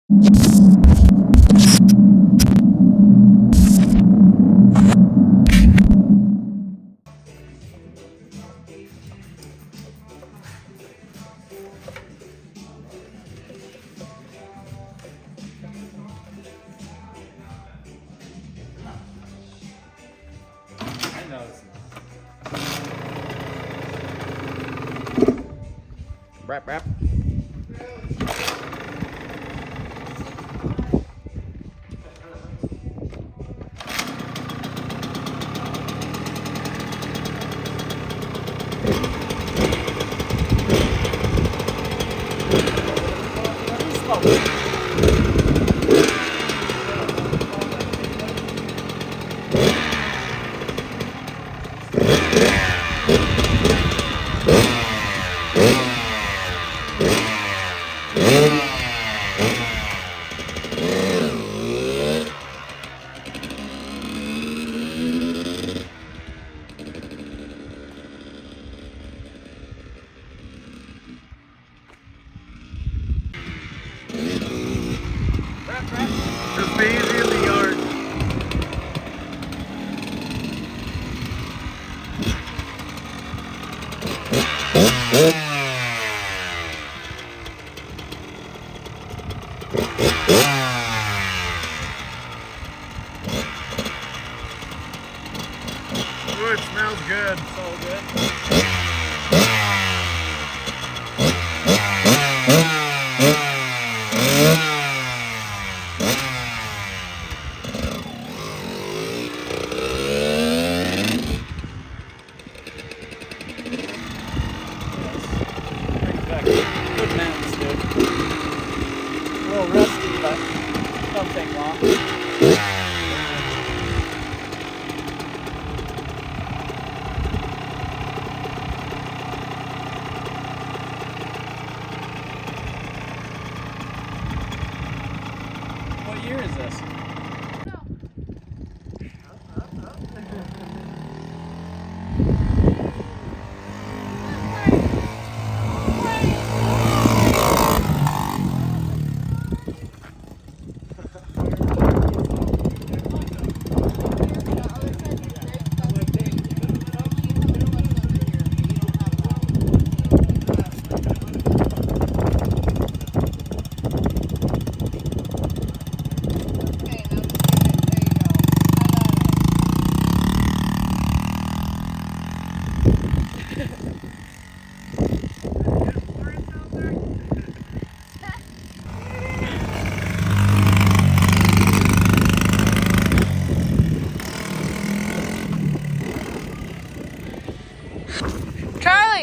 Wrap. Just be easy in the yard. Ooh, it smells good. So good. Good mounts, dude. A little rusty, but don't take long. What year is this?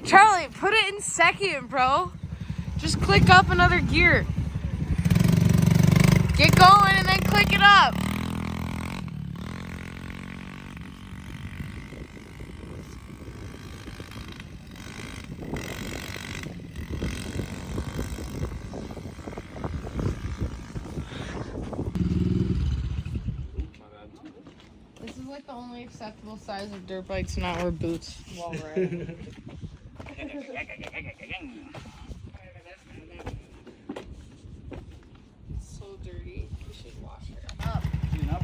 Charlie, put it in second, bro. Just click up another gear. Get going and then click it up. This is like the only acceptable size of dirt bikes to not wear boots while riding. It's so dirty. You should wash it up. Clean up.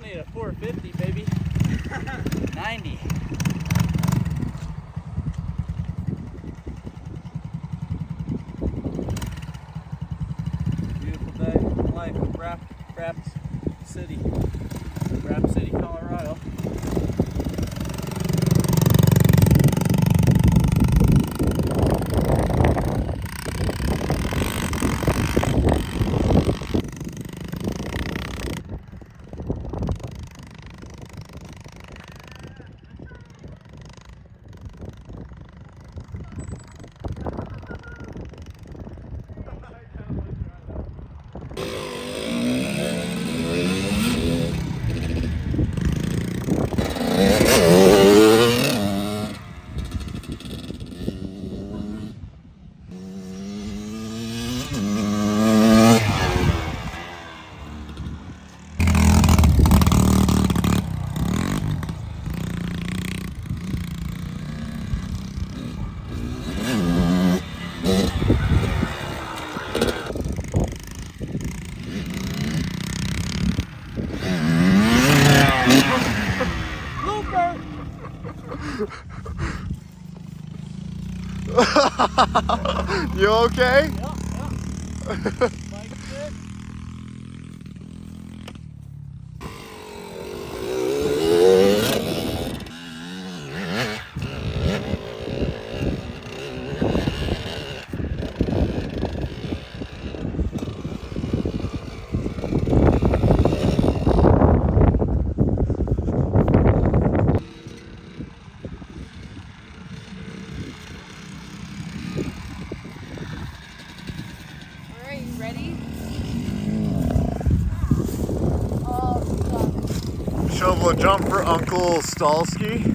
Need a 450, baby. 90. life of Rapid City, Colorado. You okay? Yeah. Mike's good. Alright, you ready? Shovel a jump for Uncle Stalski.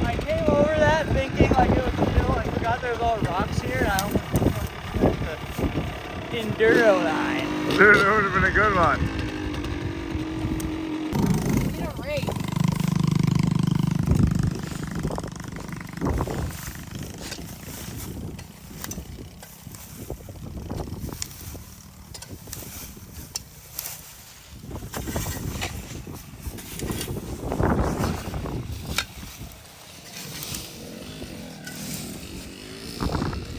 I came over that thinking like it was chill. I forgot there's all rocks here, and I almost the enduro line. Dude, that would have been a good one. We need a race.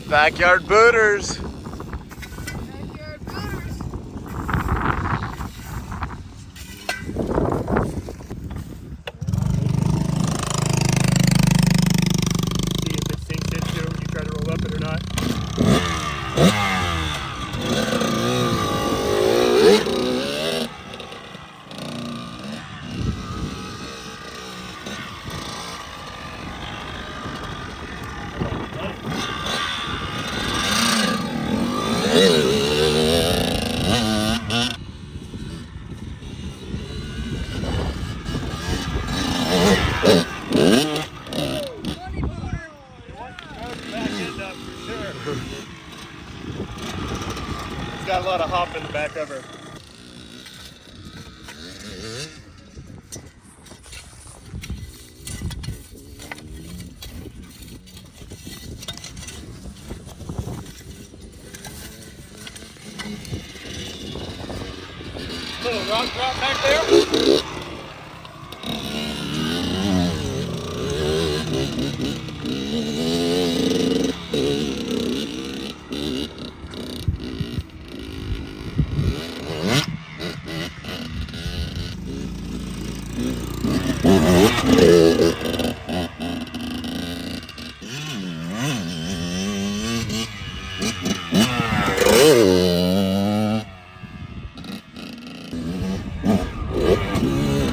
Backyard booters. Backyard booters. See if it sinks into it when you try to roll up it or not. It's got a lot of hop in the back of her. Little rock drop back there.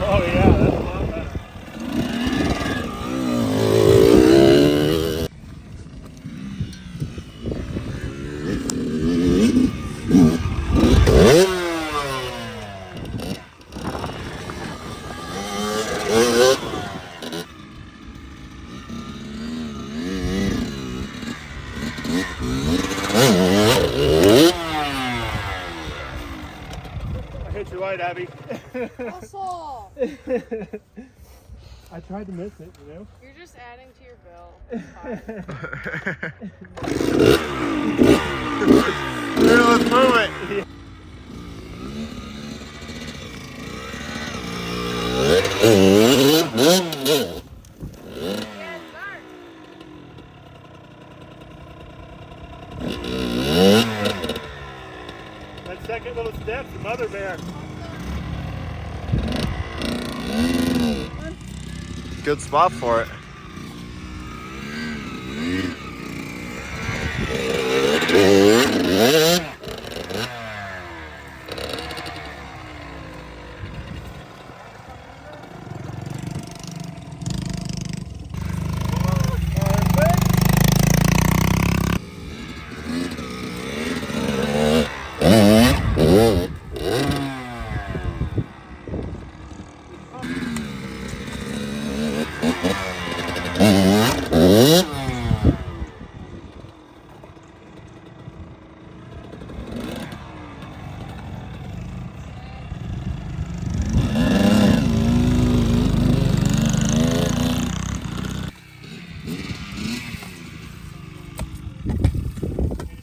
Oh yeah, that's a lot better. I hit you right, Abby. Awesome. I tried to miss it, you know? You're just adding to your bill. Dude, let's move it. second little step to Mother Bear. Good spot for it.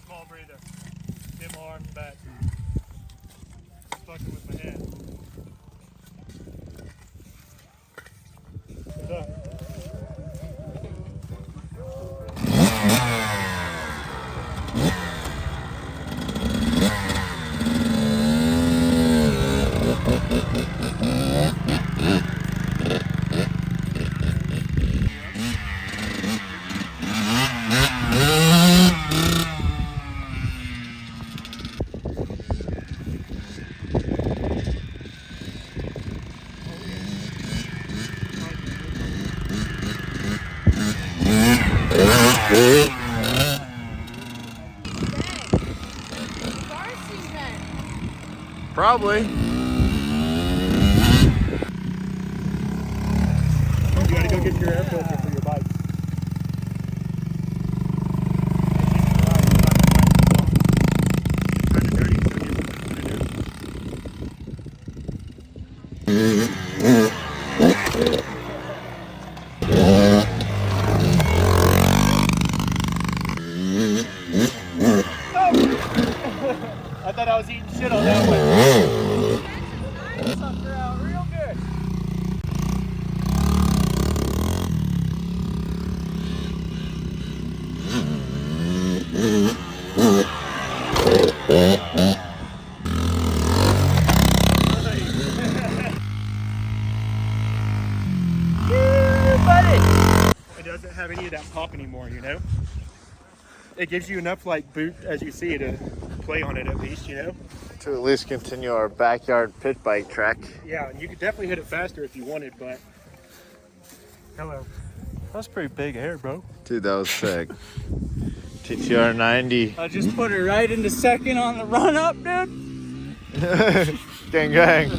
Small breather. Get my arms back. Fucking with my hand. What's up? Probably. You gotta go get your air filter for your bike. I thought I was eating shit on that one. That sucker out real good. It doesn't have any of that pop anymore, you know? It gives you enough like boot as you see to play on it at least, you know? To at least continue our backyard pit bike track. Yeah, and you could definitely hit it faster if you wanted, but... Hello. That's pretty big hair, bro. Dude, that was sick. TTR 90. I just put it right into second on the run up, dude. Gang, gang.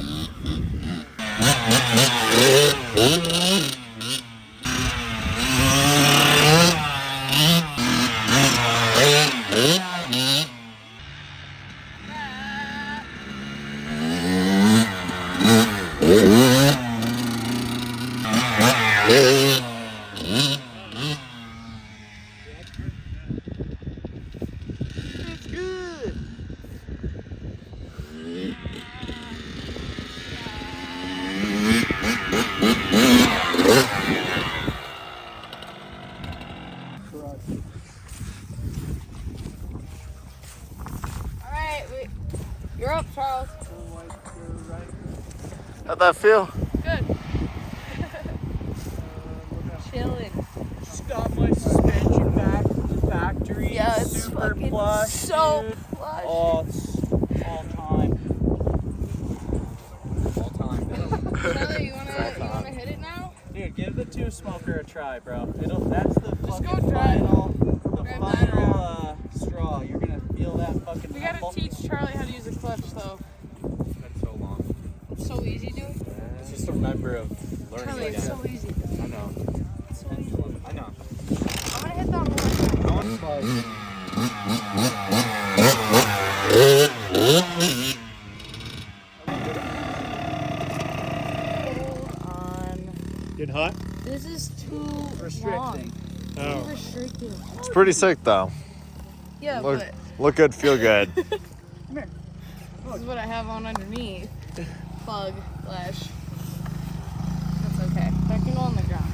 It's good. Alright, you're up, Charles. How'd that feel? Good. Chilling. Just got my suspension back from the factory. Yeah, it's super fucking plush, so dude. plush. Oh, it's all time. All time, dude. Charlie, you wanna hit it now? Dude, give the two smoker a try, bro. That's the Just fucking go try it. final Grab straw. You're gonna feel that fucking We gotta rumble. teach Charlie how to use a clutch, though. That's so long. It's so easy, dude. It's just a member of learning. Charlie, it's so easy. I know. It's so easy. I know. I'm gonna hit that one more time. Hold on. Getting hot? This is too Restricting. long. Oh. Too restricted. It's pretty sick though. Yeah, Look, but look good, feel good. this is what I have on underneath. Plug, lash. That's okay. That can go on the ground.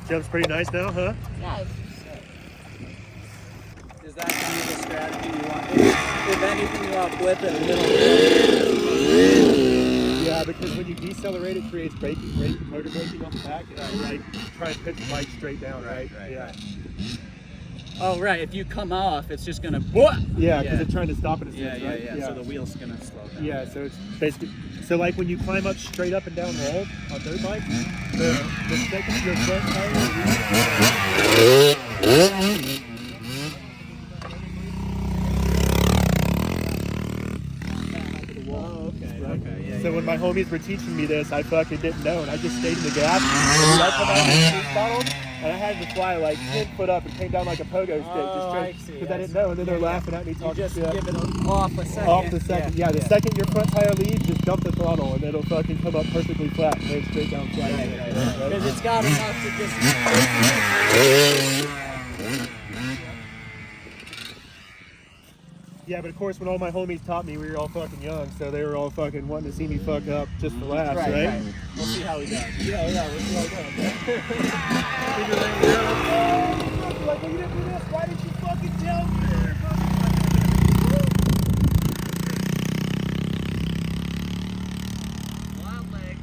Jump's pretty nice now, huh? Yeah. Is that going to be the strategy you want? If anything, you want to flip it a little bit. Yeah, because when you decelerate, it creates motor braking on the back, and I like try and pitch the bike straight down, right? Yeah. Oh, right. If you come off, it's just going to... Yeah, because it's trying to stop it a Yeah, sense, yeah, right? yeah. So the wheel's going to slow down. Yeah, so it's basically... So like when you climb up straight up and down walls on dirt bikes, the second your front tire So when my homies were teaching me this, I fucking didn't know, and I just stayed in the gap. And I come out of the speed bottle, and I had to fly like 10 foot up and came down like a pogo stick, because I didn't know. And then they're laughing at me talking Just shit. give it off a second. Off the second, yeah. The second your front tire leaves, just dump the throttle, and it'll fucking come up perfectly flat and lay straight down flat. Because it's got enough to just... Yeah, but of course, when all my homies taught me, we were all fucking young, so they were all fucking wanting to see me fuck up just for laughs, right? We'll see how he does. Yeah, we'll see how it goes. Like, well, you didn't do this. Why didn't you fucking tell me? Wild leg.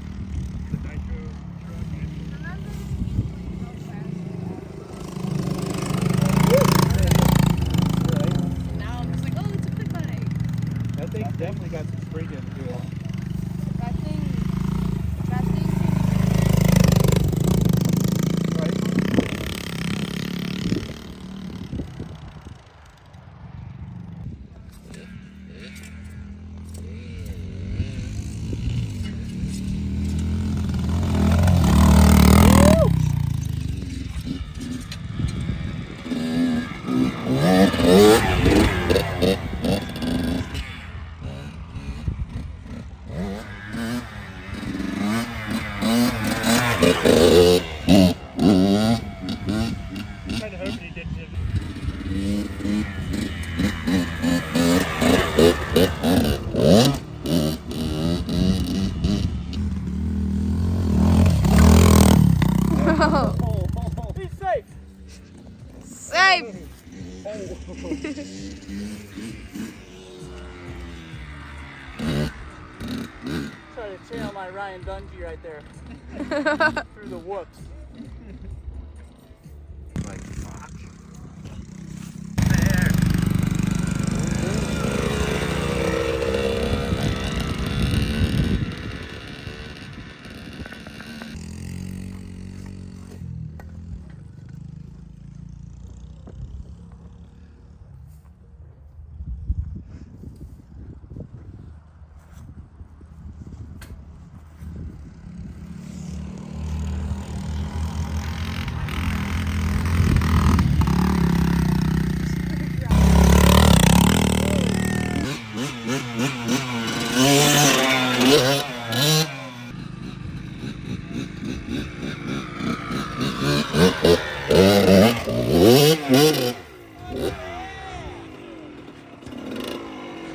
Now I'm just like, oh, it's a quick bike. That thing's definitely got some spring into it. That thing. Kind of hoping he didn't hit He's safe. Safe. Try to channel my Ryan Dungey right there. Through the whoops. Like, fuck.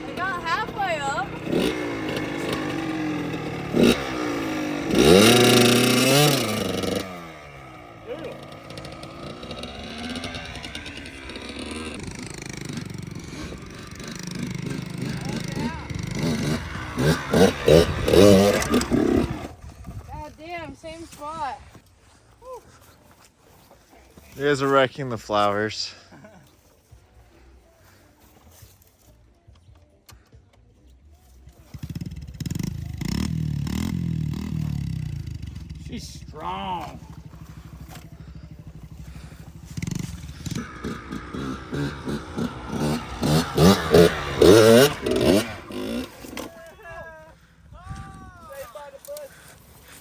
We got halfway up. God damn, same spot. You guys are wrecking the flowers. She's strong.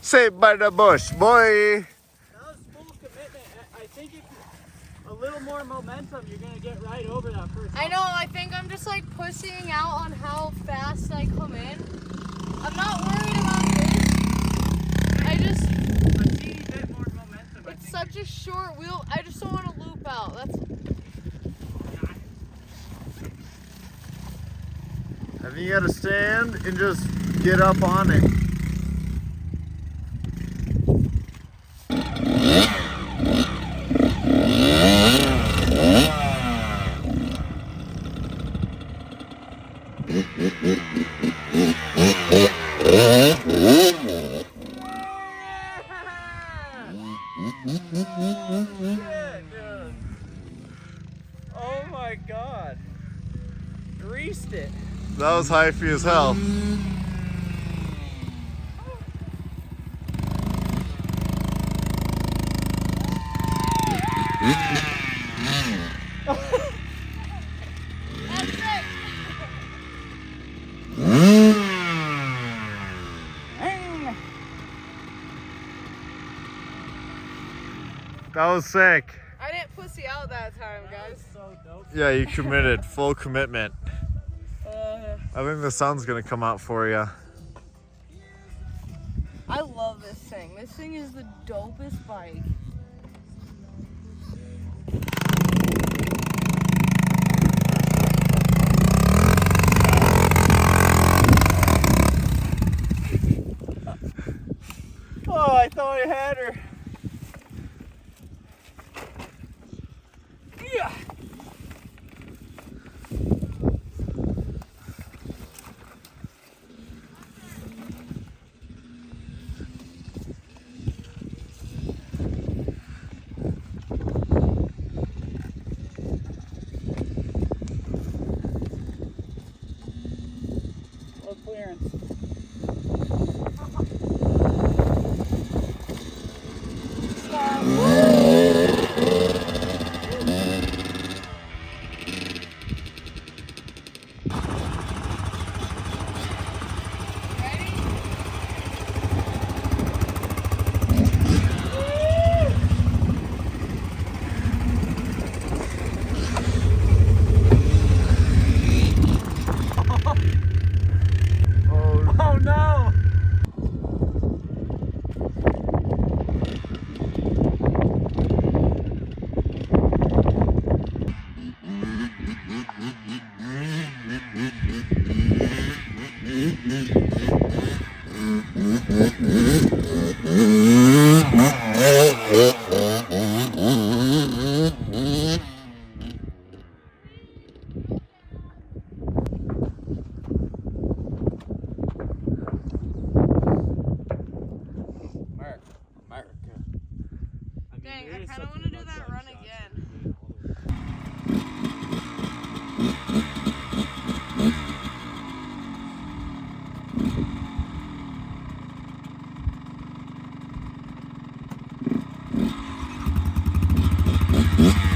Saved by the bush, boy. That was full commitment. I think if a little more momentum, you're gonna get right over that first. I know, I think I'm just like pussying out on how fast I come in. I'm not worried about this. I just, A teeny bit more momentum. it's such a short wheel. I just don't want to loop out. That's. I think you gotta stand and just get up on it. Shit, dude. Oh my god. Greased it. That was hyphy as hell. That's it. That was sick. I didn't pussy out that time, guys. So dope. Yeah, you committed. Full commitment. I think the sun's gonna come out for you. I love this thing. This thing is the dopest bike. Oh, I thought I had her. Yeah. Low clearance. Oh no! Dang, I kind of want to do that run again. Mm-hmm.